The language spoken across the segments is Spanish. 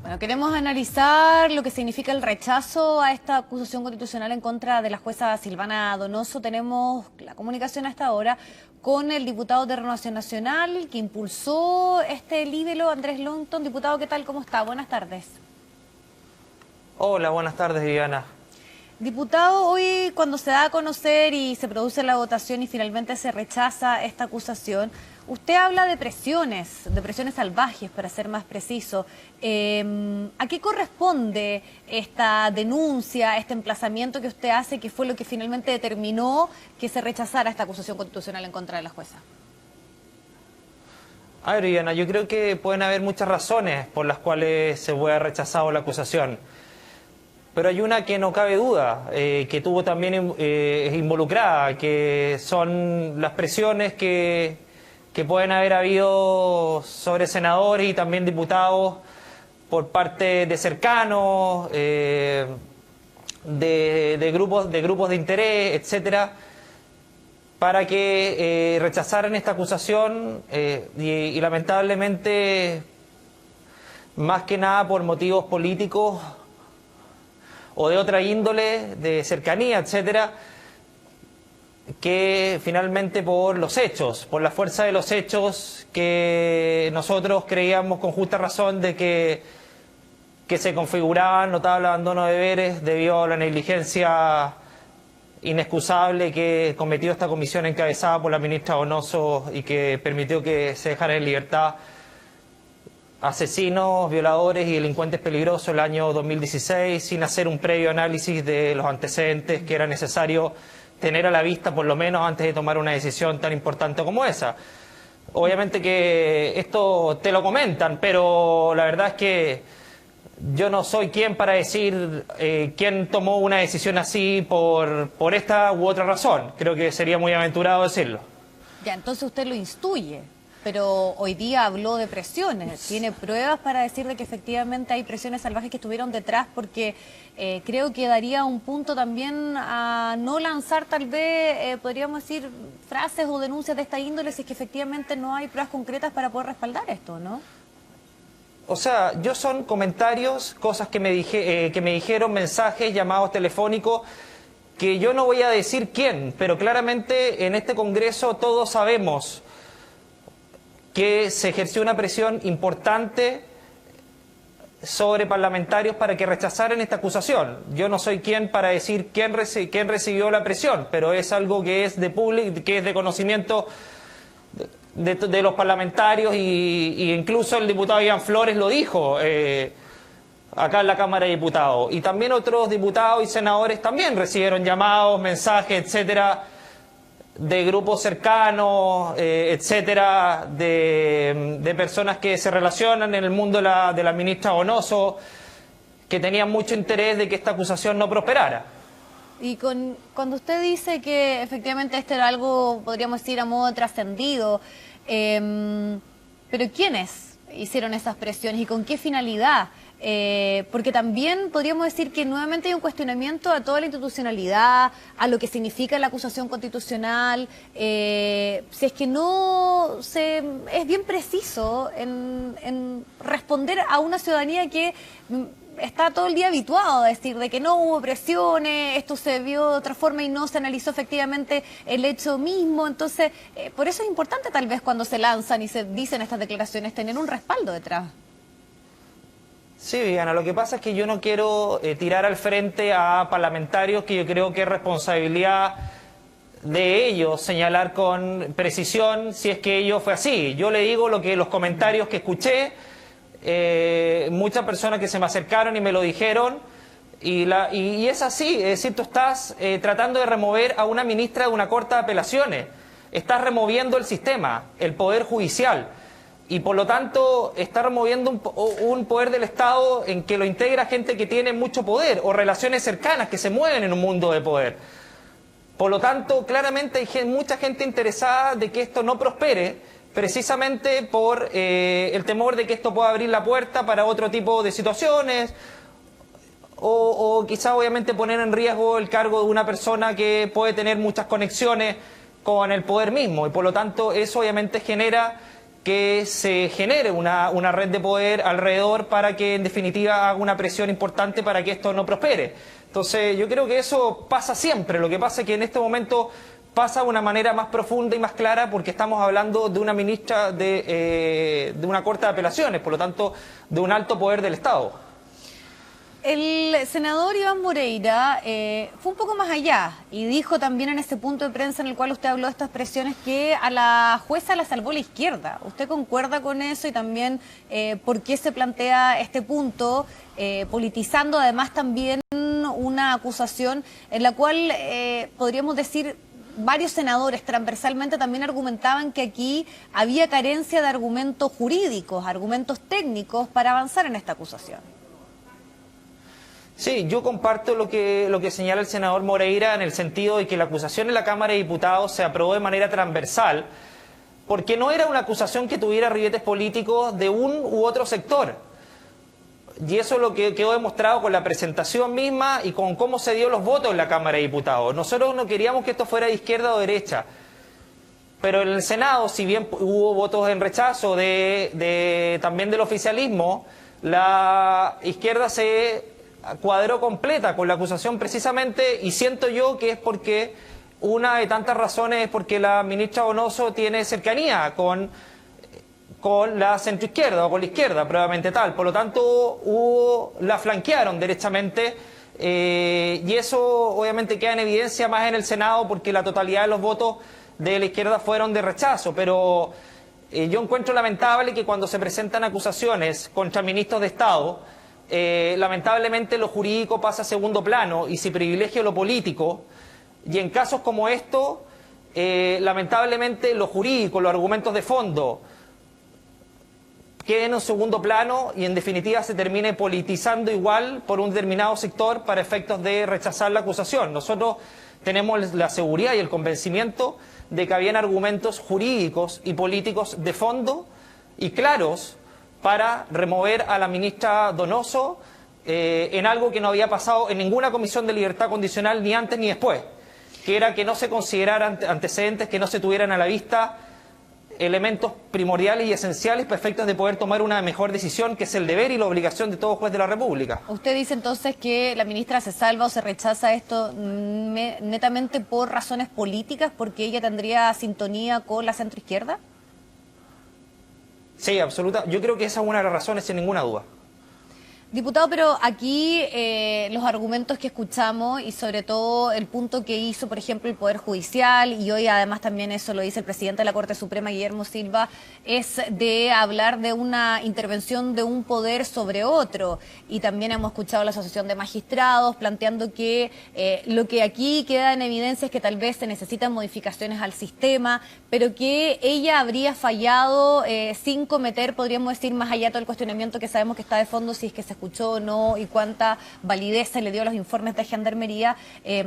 Bueno, queremos analizar lo que significa el rechazo a esta acusación constitucional en contra de la jueza Silvana Donoso. Tenemos la comunicación hasta ahora con el diputado de Renovación Nacional que impulsó este libelo, Andrés Longton. Diputado, ¿qué tal? ¿Cómo está? Buenas tardes. Hola, buenas tardes, Viviana. Diputado, hoy cuando se da a conocer y se produce la votación y finalmente se rechaza esta acusación, usted habla de presiones salvajes, para ser más preciso. ¿A qué corresponde esta denuncia, este emplazamiento que usted hace, que fue lo que finalmente determinó que se rechazara esta acusación constitucional en contra de la jueza? A ver, Viviana, yo creo que pueden haber muchas razones por las cuales se puede haber rechazado la acusación. Pero hay una que no cabe duda, que tuvo también involucrada, que son las presiones que pueden haber habido sobre senadores y también diputados por parte de cercanos, de grupos de interés, etcétera, para que rechazaran esta acusación y lamentablemente, más que nada por motivos políticos o de otra índole, de cercanía, etcétera, que finalmente por los hechos, por la fuerza de los hechos, que nosotros creíamos con justa razón de que se configuraban notable abandono de deberes debido a la negligencia inexcusable que cometió esta comisión encabezada por la ministra Donoso y que permitió que se dejaran en libertad asesinos, violadores y delincuentes peligrosos el año 2016, sin hacer un previo análisis de los antecedentes que era necesario tener a la vista, por lo menos antes de tomar una decisión tan importante como esa. Obviamente que esto te lo comentan, pero la verdad es que yo no soy quien para decir quién tomó una decisión así por esta u otra razón. Creo que sería muy aventurado decirlo. Ya, entonces usted lo instruye. Pero hoy día habló de presiones. ¿Tiene pruebas para decir de que efectivamente hay presiones salvajes que estuvieron detrás? Porque creo que daría un punto también a no lanzar tal vez, podríamos decir, frases o denuncias de esta índole si es que efectivamente no hay pruebas concretas para poder respaldar esto, ¿no? O sea, son comentarios, cosas que me dijeron, mensajes, llamados telefónicos, que yo no voy a decir quién, pero claramente en este Congreso todos sabemos que se ejerció una presión importante sobre parlamentarios para que rechazaran esta acusación. Yo no soy quien para decir quién recibió la presión, pero es algo que es de conocimiento de los parlamentarios y incluso el diputado Iván Flores lo dijo acá en la Cámara de Diputados. Y también otros diputados y senadores también recibieron llamados, mensajes, etcétera, de grupos cercanos, etcétera, de personas que se relacionan en el mundo de la ministra Donoso, que tenían mucho interés de que esta acusación no prosperara. Y cuando usted dice que efectivamente esto era algo, podríamos decir, a modo trascendido, pero ¿quiénes hicieron esas presiones y con qué finalidad? Porque también podríamos decir que nuevamente hay un cuestionamiento a toda la institucionalidad, a lo que significa la acusación constitucional, si es que no es bien preciso en responder a una ciudadanía que está todo el día habituado a decir de que no hubo presiones, esto se vio de otra forma y no se analizó efectivamente el hecho mismo. Entonces, por eso es importante tal vez cuando se lanzan y se dicen estas declaraciones tener un respaldo detrás. Sí, Viviana, lo que pasa es que yo no quiero tirar al frente a parlamentarios, que yo creo que es responsabilidad de ellos señalar con precisión si es que ello fue así. Yo le digo los comentarios que escuché, muchas personas que se me acercaron y me lo dijeron, y es así, es decir, tú estás tratando de remover a una ministra de una Corte de Apelaciones, estás removiendo el sistema, el Poder Judicial. Y por lo tanto está removiendo un poder del Estado en que lo integra gente que tiene mucho poder o relaciones cercanas que se mueven en un mundo de poder. Por lo tanto, claramente hay mucha gente interesada de que esto no prospere, precisamente por el temor de que esto pueda abrir la puerta para otro tipo de situaciones o quizá obviamente poner en riesgo el cargo de una persona que puede tener muchas conexiones con el poder mismo. Y por lo tanto eso obviamente genera que se genere una red de poder alrededor para que en definitiva haga una presión importante para que esto no prospere. Entonces yo creo que eso pasa siempre, lo que pasa es que en este momento pasa de una manera más profunda y más clara porque estamos hablando de una ministra de una Corte de Apelaciones, por lo tanto de un alto poder del Estado. El senador Iván Moreira fue un poco más allá y dijo también en ese punto de prensa en el cual usted habló de estas presiones que a la jueza la salvó la izquierda. ¿Usted concuerda con eso y también por qué se plantea este punto, politizando además también una acusación en la cual podríamos decir varios senadores transversalmente también argumentaban que aquí había carencia de argumentos jurídicos, argumentos técnicos para avanzar en esta acusación? Sí, yo comparto lo que señala el senador Moreira en el sentido de que la acusación en la Cámara de Diputados se aprobó de manera transversal porque no era una acusación que tuviera ribetes políticos de un u otro sector. Y eso es lo que quedó demostrado con la presentación misma y con cómo se dio los votos en la Cámara de Diputados. Nosotros no queríamos que esto fuera de izquierda o derecha, pero en el Senado, si bien hubo votos en rechazo también del oficialismo, la izquierda se cuadró completa con la acusación precisamente, y siento yo que es porque una de tantas razones es porque la ministra Donoso tiene cercanía con la centroizquierda o con la izquierda, probablemente tal. Por lo tanto, la flanquearon derechamente y eso obviamente queda en evidencia más en el Senado porque la totalidad de los votos de la izquierda fueron de rechazo. Pero yo encuentro lamentable que cuando se presentan acusaciones contra ministros de Estado, lamentablemente lo jurídico pasa a segundo plano y se privilegia lo político, y en casos como esto, lamentablemente lo jurídico, los argumentos de fondo queden en segundo plano y en definitiva se termine politizando igual por un determinado sector para efectos de rechazar la acusación. Nosotros tenemos la seguridad y el convencimiento de que habían argumentos jurídicos y políticos de fondo y claros para remover a la ministra Donoso en algo que no había pasado en ninguna comisión de libertad condicional ni antes ni después, que era que no se consideraran antecedentes, que no se tuvieran a la vista elementos primordiales y esenciales para efectos de poder tomar una mejor decisión, que es el deber y la obligación de todo juez de la República. ¿Usted dice entonces que la ministra se salva o se rechaza esto netamente por razones políticas, porque ella tendría sintonía con la centroizquierda? Sí, absoluta. Yo creo que esa es una de las razones, sin ninguna duda. Diputado, pero aquí los argumentos que escuchamos y sobre todo el punto que hizo, por ejemplo, el Poder Judicial, y hoy además también eso lo dice el presidente de la Corte Suprema, Guillermo Silva, es de hablar de una intervención de un poder sobre otro. Y también hemos escuchado a la Asociación de Magistrados planteando que lo que aquí queda en evidencia es que tal vez se necesitan modificaciones al sistema, pero que ella habría fallado sin cometer, podríamos decir, más allá todo el cuestionamiento que sabemos que está de fondo, si es que se escuchó o no y cuánta validez se le dio a los informes de Gendarmería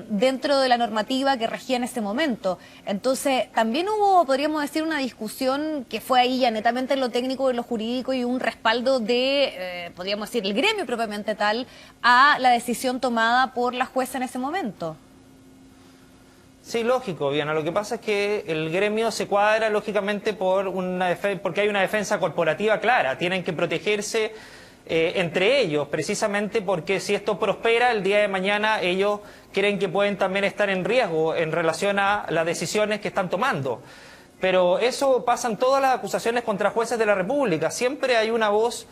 dentro de la normativa que regía en ese momento. Entonces, también hubo, podríamos decir, una discusión que fue ahí ya netamente en lo técnico y lo jurídico y un respaldo de, podríamos decir, el gremio propiamente tal, a la decisión tomada por la jueza en ese momento. Sí, lógico, Viana. Lo que pasa es que el gremio se cuadra lógicamente porque hay una defensa corporativa clara. Tienen que protegerse entre ellos, precisamente porque si esto prospera, el día de mañana ellos creen que pueden también estar en riesgo en relación a las decisiones que están tomando. Pero eso pasa en todas las acusaciones contra jueces de la República. Siempre hay una voz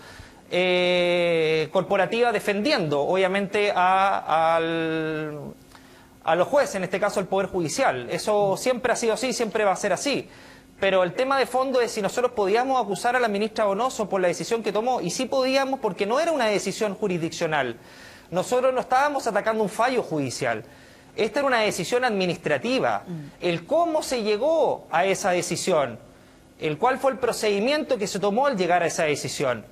corporativa defendiendo, obviamente, a los jueces, en este caso el Poder Judicial. Eso siempre ha sido así, siempre va a ser así. Pero el tema de fondo es si nosotros podíamos acusar a la ministra Donoso por la decisión que tomó, y sí podíamos porque no era una decisión jurisdiccional. Nosotros no estábamos atacando un fallo judicial. Esta era una decisión administrativa. El cómo se llegó a esa decisión, el cuál fue el procedimiento que se tomó al llegar a esa decisión.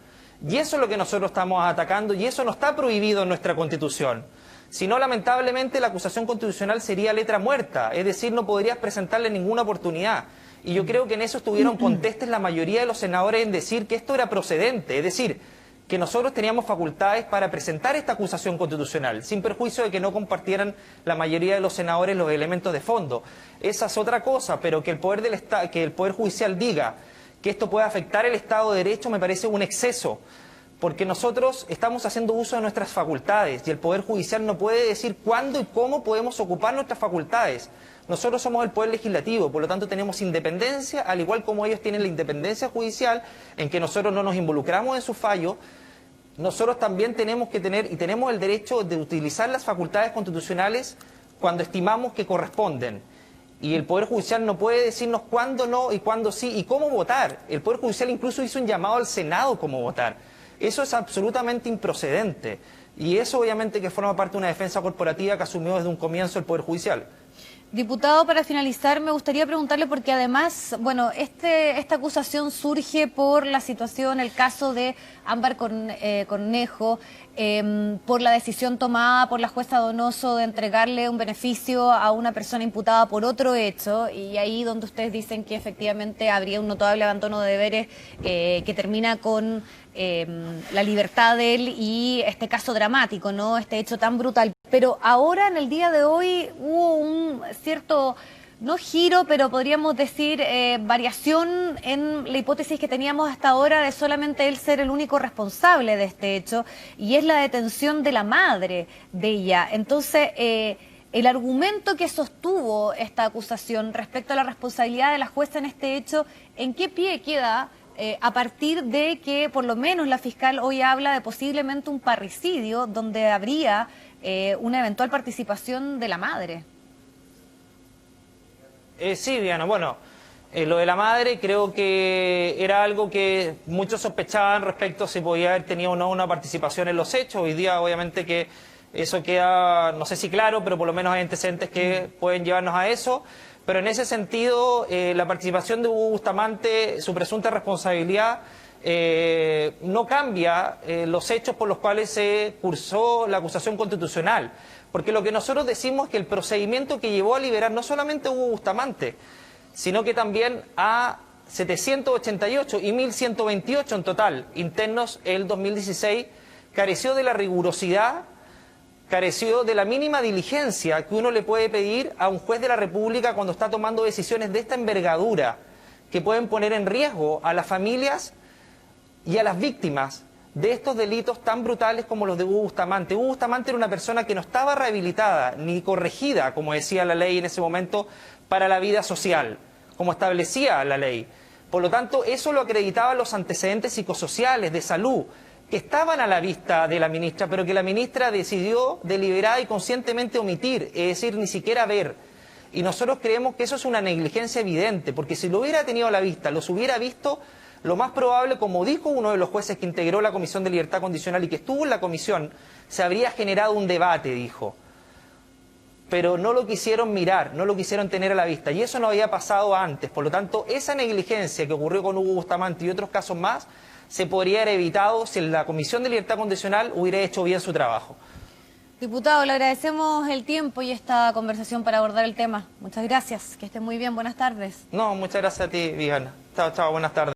Y eso es lo que nosotros estamos atacando y eso no está prohibido en nuestra Constitución. Si no, lamentablemente, la acusación constitucional sería letra muerta, es decir, no podrías presentarle ninguna oportunidad. Y yo creo que en eso estuvieron contestes la mayoría de los senadores en decir que esto era procedente, es decir, que nosotros teníamos facultades para presentar esta acusación constitucional, sin perjuicio de que no compartieran la mayoría de los senadores los elementos de fondo. Esa es otra cosa, pero que el Poder Judicial diga que esto pueda afectar el Estado de Derecho me parece un exceso, porque nosotros estamos haciendo uso de nuestras facultades y el Poder Judicial no puede decir cuándo y cómo podemos ocupar nuestras facultades. Nosotros somos el Poder Legislativo, por lo tanto tenemos independencia, al igual como ellos tienen la independencia judicial, en que nosotros no nos involucramos en su fallo. Nosotros también tenemos que tener y tenemos el derecho de utilizar las facultades constitucionales cuando estimamos que corresponden. Y el Poder Judicial no puede decirnos cuándo no y cuándo sí y cómo votar. El Poder Judicial incluso hizo un llamado al Senado cómo votar. Eso es absolutamente improcedente. Y eso obviamente que forma parte de una defensa corporativa que asumió desde un comienzo el Poder Judicial. Diputado, para finalizar, me gustaría preguntarle, porque además, bueno, esta acusación surge por la situación, el caso de Ámbar Cornejo, por la decisión tomada por la jueza Donoso de entregarle un beneficio a una persona imputada por otro hecho, y ahí donde ustedes dicen que efectivamente habría un notable abandono de deberes que termina con la libertad de él y este caso dramático, ¿no? Este hecho tan brutal. Pero ahora, en el día de hoy, hubo un cierto, no giro, pero podríamos decir variación en la hipótesis que teníamos hasta ahora de solamente él ser el único responsable de este hecho, y es la detención de la madre de ella. Entonces, el argumento que sostuvo esta acusación respecto a la responsabilidad de la jueza en este hecho, ¿en qué pie queda? A partir de que por lo menos la fiscal hoy habla de posiblemente un parricidio donde habría una eventual participación de la madre. Sí, Diana, bueno, lo de la madre creo que era algo que muchos sospechaban respecto a si podía haber tenido o no una participación en los hechos. Hoy día obviamente que eso queda, no sé si claro, pero por lo menos hay antecedentes que pueden llevarnos a eso. Pero en ese sentido, la participación de Hugo Bustamante, su presunta responsabilidad, no cambia los hechos por los cuales se cursó la acusación constitucional. Porque lo que nosotros decimos es que el procedimiento que llevó a liberar no solamente a Hugo Bustamante, sino que también a 788 y 1.128 en total internos el 2016, careció de la rigurosidad, careció de la mínima diligencia que uno le puede pedir a un juez de la República cuando está tomando decisiones de esta envergadura, que pueden poner en riesgo a las familias y a las víctimas de estos delitos tan brutales como los de Hugo Bustamante. Hugo Bustamante era una persona que no estaba rehabilitada ni corregida, como decía la ley en ese momento, para la vida social, como establecía la ley. Por lo tanto, eso lo acreditaban los antecedentes psicosociales, de salud, que estaban a la vista de la ministra, pero que la ministra decidió deliberada y conscientemente omitir, es decir, ni siquiera ver. Y nosotros creemos que eso es una negligencia evidente, porque si lo hubiera tenido a la vista, los hubiera visto, lo más probable, como dijo uno de los jueces que integró la Comisión de Libertad Condicional y que estuvo en la comisión, se habría generado un debate, dijo. Pero no lo quisieron mirar, no lo quisieron tener a la vista, y eso no había pasado antes. Por lo tanto, esa negligencia que ocurrió con Hugo Bustamante y otros casos más, se podría haber evitado si la Comisión de Libertad Condicional hubiera hecho bien su trabajo. Diputado, le agradecemos el tiempo y esta conversación para abordar el tema. Muchas gracias, que esté muy bien, buenas tardes. No, muchas gracias a ti, Viviana. Chao, chao, buenas tardes.